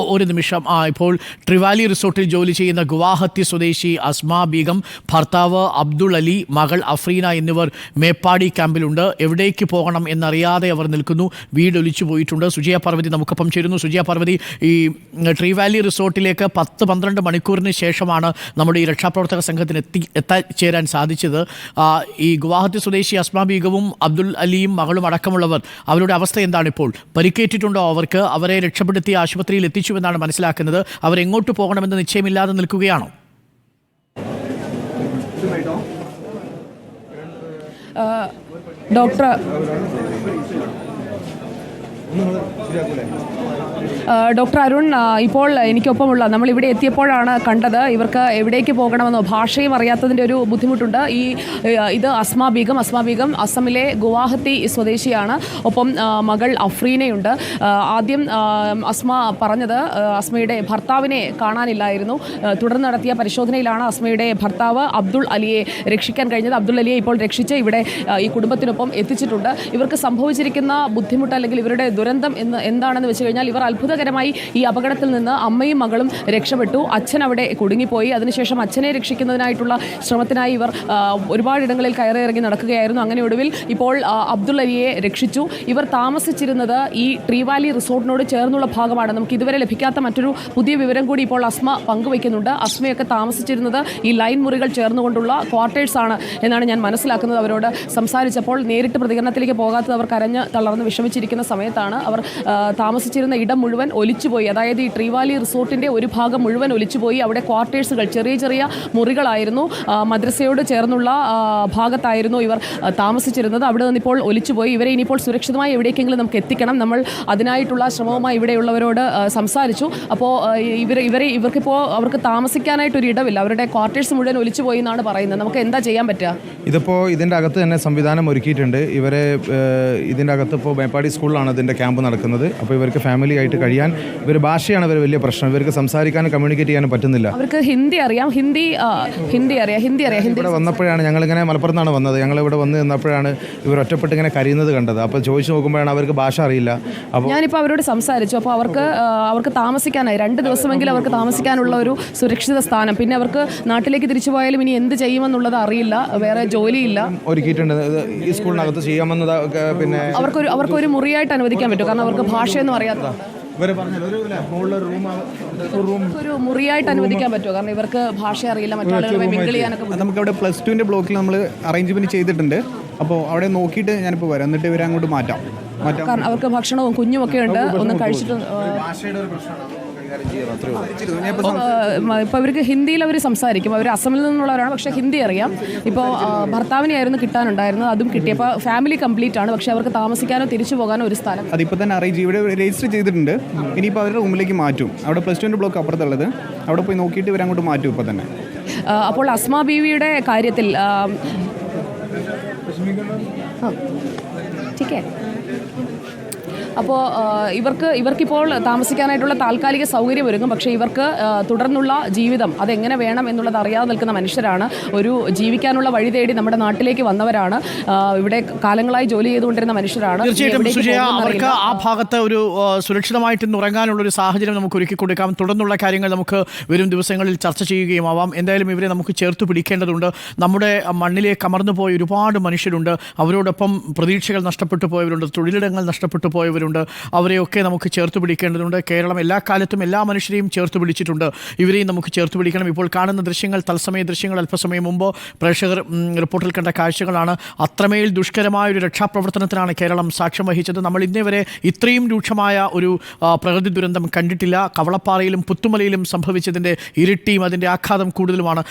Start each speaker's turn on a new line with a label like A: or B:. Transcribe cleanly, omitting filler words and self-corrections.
A: ഒരു നിമിഷം. ഇപ്പോൾ ട്രിവാലി റിസോർട്ടിൽ ജോലി ചെയ്യുന്ന ഗുവാഹത്തി സ്വദേശി അസ്മ ബീഗം, ഭർത്താവ് അബ്ദുൾ അലി, മകൾ അഫ്രീന എന്നിവർ മേപ്പാടി ക്യാമ്പിലുണ്ട്. എവിടേക്ക് പോകണം എന്നറിയാതെ അവർ നിൽക്കുന്നു. വീട് ഒലിച്ചു പോയിട്ടുണ്ട്. സുജയ പാർവതി നമുക്കൊപ്പം ചേരുന്നു. സുജയ പാർവതി, ഈ ട്രിവാലി റിസോർട്ടിലേക്ക് 10-12 മണിക്കൂറിന് ശേഷമാണ് നമ്മുടെ ഈ രക്ഷാപ്രവർത്തക സംഘത്തിന് എത്തിച്ചേരാൻ സാധിച്ചത്. ഈ ഗുവാഹത്തി സ്വദേശി അസ്മ ബീഗവും അബ്ദുൾ അലിയും മകളും അടക്കമുള്ളവർ, അവരുടെ അവസ്ഥ എന്താണ് ഇപ്പോൾ? പരിക്കേറ്റിട്ടുണ്ടോ അവർക്ക്? അവരെ രക്ഷപ്പെടുത്തി ആശുപത്രിയിൽ എത്തിച്ചുവെന്നാണ് മനസ്സിലാക്കുന്നത്. അവരെങ്ങോട്ട് പോകണമെന്ന് നിശ്ചയമില്ലാതെ നിൽക്കുകയാണോ?
B: ഡോക്ടർ അരുൺ, ഇപ്പോൾ എനിക്കൊപ്പമുള്ള നമ്മളിവിടെ എത്തിയപ്പോഴാണ് കണ്ടത് ഇവർക്ക് എവിടേക്ക് പോകണമെന്നോ ഭാഷയും അറിയാത്തതിൻ്റെ ഒരു ബുദ്ധിമുട്ടുണ്ട്. ഇത് അസ്മ ബീഗം അസമിലെ ഗുവാഹത്തി സ്വദേശിയാണ്. ഒപ്പം മകൾ അഫ്രീനയുണ്ട്. ആദ്യം അസ്മ പറഞ്ഞത് അസ്മയുടെ ഭർത്താവിനെ കാണാനില്ലായിരുന്നു. തുടർന്ന് നടത്തിയ പരിശോധനയിലാണ് അസ്മയുടെ ഭർത്താവ് അബ്ദുൾ അലിയെ രക്ഷിക്കാൻ കഴിഞ്ഞത്. അബ്ദുൾ അലിയെ ഇപ്പോൾ രക്ഷിച്ച് ഇവിടെ ഈ കുടുംബത്തിനൊപ്പം എത്തിച്ചിട്ടുണ്ട്. ഇവർക്ക് സംഭവിച്ചിരിക്കുന്ന ബുദ്ധിമുട്ട് അല്ലെങ്കിൽ ഇവരുടെ ദുരന്തം എന്താണെന്ന് വെച്ച് കഴിഞ്ഞാൽ, ഇവർ അത്ഭുതകരമായി ഈ അപകടത്തിൽ നിന്ന് അമ്മയും മകളും രക്ഷപ്പെട്ടു. അച്ഛൻ അവിടെ കുടുങ്ങിപ്പോയി. അതിനുശേഷം അച്ഛനെ രക്ഷിക്കുന്നതിനായിട്ടുള്ള ശ്രമത്തിനായി ഇവർ ഒരുപാടിടങ്ങളിൽ കയറിയിറങ്ങി നടക്കുകയായിരുന്നു. അങ്ങനെ ഒടുവിൽ ഇപ്പോൾ അബ്ദുൾ അലിയെ രക്ഷിച്ചു. ഇവർ താമസിച്ചിരുന്നത് ഈ ട്രിവാലി റിസോർട്ടിനോട് ചേർന്നുള്ള ഭാഗമാണ്. നമുക്ക് ഇതുവരെ ലഭിക്കാത്ത മറ്റൊരു പുതിയ വിവരം കൂടി ഇപ്പോൾ അസ്മ പങ്കുവയ്ക്കുന്നുണ്ട്. അസ്മയൊക്കെ താമസിച്ചിരുന്നത് ഈ ലൈൻ മുറികൾ ചേർന്നുകൊണ്ടുള്ള ക്വാർട്ടേഴ്സ് ആണ് എന്നാണ് ഞാൻ മനസ്സിലാക്കുന്നത്. അവരോട് സംസാരിച്ചപ്പോൾ നേരിട്ട് പ്രതികരണത്തിലേക്ക് പോകാത്തത് അവർ കരഞ്ഞ് തളർന്ന് വിഷമിച്ചിരിക്കുന്ന സമയത്താണ് അവർ താമസിച്ചിരുന്ന ഇടം മുഴുവൻ ഒലിച്ചുപോയി. അതായത് ഈ ട്രിവാലി റിസോർട്ടിൻ്റെ ഒരു ഭാഗം മുഴുവൻ ഒലിച്ചുപോയി. അവിടെ ക്വാർട്ടേഴ്സുകൾ, ചെറിയ ചെറിയ മുറികളായിരുന്നു. മദ്രസയോട് ചേർന്നുള്ള ഭാഗത്തായിരുന്നു ഇവർ താമസിച്ചിരുന്നത്. അവിടെ നിന്നിപ്പോൾ ഒലിച്ചുപോയി. ഇവരെ ഇനിയിപ്പോൾ സുരക്ഷിതമായി എവിടേക്കെങ്കിലും നമുക്ക് എത്തിക്കണം. നമ്മൾ അതിനായിട്ടുള്ള ശ്രമവുമായി ഇവിടെയുള്ളവരോട് സംസാരിച്ചു. അപ്പോൾ ഇവർക്കിപ്പോൾ അവർക്ക് താമസിക്കാനായിട്ടൊരു ഇടമില്ല. അവരുടെ ക്വാർട്ടേഴ്സ് മുഴുവൻ ഒലിച്ചുപോയി എന്നാണ് പറയുന്നത്. നമുക്ക് എന്താ ചെയ്യാൻ പറ്റുക?
C: ഇതിപ്പോൾ ഇതിൻ്റെ അകത്ത് തന്നെ സംവിധാനം ഒരുക്കിയിട്ടുണ്ട്. ഇവരെ ഇതിൻ്റെ അകത്ത് ഇപ്പോൾ മേപ്പാടി സ്കൂളിലാണ് ഇതിൻ്റെ ക്യാമ്പ് നടക്കുന്നത്. അപ്പോൾ ഇവർക്ക് ഫാമിലി ആയിട്ട് കഴിയാൻ, ഭാഷയാണ് ഇവർ വലിയ പ്രശ്നം. ഇവർക്ക് സംസാരിക്കാനും കമ്മ്യൂണിക്കേറ്റ് ചെയ്യാനും പറ്റുന്നില്ല.
B: അവർക്ക് ഹിന്ദി അറിയാം.
C: ഇവിടെ വന്നപ്പോഴാണ്, ഞങ്ങളിങ്ങനെ മലപ്പുറത്താണ് വന്നത്, ഞങ്ങളിവിടെ വന്ന് നിന്നപ്പോഴാണ് ഇവർ ഒറ്റപ്പെട്ട് ഇങ്ങനെ കരയുന്നത് കണ്ടത്. അപ്പോൾ ചോദിച്ചു നോക്കുമ്പോഴാണ് അവർക്ക് ഭാഷ അറിയില്ല. അപ്പോൾ
B: ഞാനിപ്പോൾ അവരോട് സംസാരിച്ചു. അപ്പോൾ അവർക്ക് താമസിക്കാനായി 2 ദിവസമെങ്കിലും അവർക്ക് താമസിക്കാനുള്ള ഒരു സുരക്ഷിത സ്ഥാനം, പിന്നെ അവർക്ക് നാട്ടിലേക്ക് തിരിച്ചു പോയാലും ഇനി എന്ത് ചെയ്യുമെന്നുള്ളത് അറിയില്ല. വേറെ ജോലിയില്ല.
C: ഒരുക്കിയിട്ടുണ്ട്. ഈ സ്കൂളിനകത്ത് ചെയ്യാമെന്നത് പിന്നെ
B: അവർക്കൊരു മുറിയായിട്ട് അനുവദിക്കാൻ പറ്റും. കാരണം അവർക്ക് ഭാഷയൊന്നും അറിയാത്തതുകൊണ്ട് ഒരു മുറിയായിട്ട് അനുവദിക്കാൻ പറ്റുമോ? കാരണം ഇവർക്ക് ഭാഷ അറിയില്ല, മറ്റുള്ള മിങ്കിൾ ചെയ്യാനൊക്കെ.
D: നമുക്കവിടെ +2 ബ്ലോക്കിൽ നമ്മൾ അറേഞ്ച്മെന്റ് ചെയ്തിട്ടുണ്ട്. അപ്പോൾ അവിടെ നോക്കിയിട്ട് ഞാനിപ്പോൾ വരാം, എന്നിട്ട് ഇവരെ അങ്ങോട്ട് മാറ്റാം.
B: കാരണം അവർക്ക് ഭക്ഷണവും കുഞ്ഞുമൊക്കെ ഉണ്ട്. ഒന്നും കഴിച്ചിട്ട് ഇപ്പോൾ ഇവർക്ക് ഹിന്ദിയിൽ അവർ സംസാരിക്കും. അവർ അസമിൽ നിന്നുള്ളവരാണ്, പക്ഷേ ഹിന്ദി അറിയാം. ഇപ്പോൾ ഭർത്താവിനെ ആയിരുന്നു കിട്ടാനുണ്ടായിരുന്നത്, അതും കിട്ടി. അപ്പോൾ ഫാമിലി കംപ്ലീറ്റ് ആണ്. പക്ഷേ അവർക്ക് താമസിക്കാനോ തിരിച്ചു പോകാനോ ഒരു സ്ഥലം
D: അതിപ്പോൾ തന്നെ അറേഞ്ച് ഇവിടെ രജിസ്റ്റർ ചെയ്തിട്ടുണ്ട്. ഇനിയിപ്പോൾ അവരുടെ റൂമിലേക്ക് മാറ്റും. അവിടെ +2 ബ്ലോക്ക് അപ്പുറത്തുള്ളത്, അവിടെ പോയി നോക്കിയിട്ട് ഇവരെ അങ്ങോട്ട് മാറ്റും ഇപ്പോൾ തന്നെ.
B: അപ്പോൾ അസ്മ ബീവിയുടെ കാര്യത്തിൽ അപ്പോൾ ഇവർക്കിപ്പോൾ താമസിക്കാനായിട്ടുള്ള താൽക്കാലിക സൗകര്യം ഒരുങ്ങും. പക്ഷേ ഇവർക്ക് തുടർന്നുള്ള ജീവിതം അതെങ്ങനെ വേണം എന്നുള്ളത് അറിയാതെ നിൽക്കുന്ന മനുഷ്യരാണ്. ഒരു ജീവിക്കാനുള്ള വഴി തേടി നമ്മുടെ നാട്ടിലേക്ക് വന്നവരാണ്. ഇവിടെ കാലങ്ങളായി ജോലി ചെയ്തുകൊണ്ടിരുന്ന മനുഷ്യരാണ്.
A: അവർക്ക് ആ ഭാഗത്ത് ഒരു സുരക്ഷിതമായിട്ട് ഉറങ്ങാനുള്ള ഒരു സാഹചര്യം നമുക്ക് ഒരുക്കി കൊടുക്കാം. തുടർന്നുള്ള കാര്യങ്ങൾ നമുക്ക് വരും ദിവസങ്ങളിൽ ചർച്ച ചെയ്യുകയും ആവാം. എന്തായാലും ഇവരെ നമുക്ക് ചേർത്ത് പിടിക്കേണ്ടതുണ്ട്. നമ്മുടെ മണ്ണിലേക്ക് അമർന്നു പോയ ഒരുപാട് മനുഷ്യരുണ്ട്. അവരോടൊപ്പം പ്രതീക്ഷകൾ നഷ്ടപ്പെട്ടു പോയവരുണ്ട്, തൊഴിലിടങ്ങൾ നഷ്ടപ്പെട്ടു പോയവരുണ്ട്. അവരെയൊക്കെ നമുക്ക് ചേർത്ത് പിടിക്കേണ്ടതുണ്ട്. കേരളം എല്ലാ കാലത്തും എല്ലാ മനുഷ്യരെയും ചേർത്ത് പിടിച്ചിട്ടുണ്ട്. ഇവരെയും നമുക്ക് ചേർത്ത് പിടിക്കണം. ഇപ്പോൾ കാണുന്ന ദൃശ്യങ്ങൾ, തത്സമയ ദൃശ്യങ്ങൾ അല്പസമയം മുമ്പ് പ്രേക്ഷകർ റിപ്പോർട്ടിൽ കണ്ട കാഴ്ചകളാണ്. അത്രമേൽ ദുഷ്കരമായൊരു രക്ഷാപ്രവർത്തനത്തിനാണ് കേരളം സാക്ഷ്യം വഹിച്ചത്. നമ്മൾ ഇന്നേ വരെ ഇത്രയും രൂക്ഷമായ ഒരു പ്രകൃതി ദുരന്തം കണ്ടിട്ടില്ല. കവളപ്പാറയിലും പുത്തുമലയിലും സംഭവിച്ചതിൻ്റെ ഇരട്ടിയും അതിൻ്റെ ആഘാതം കൂടുതലുമാണ്.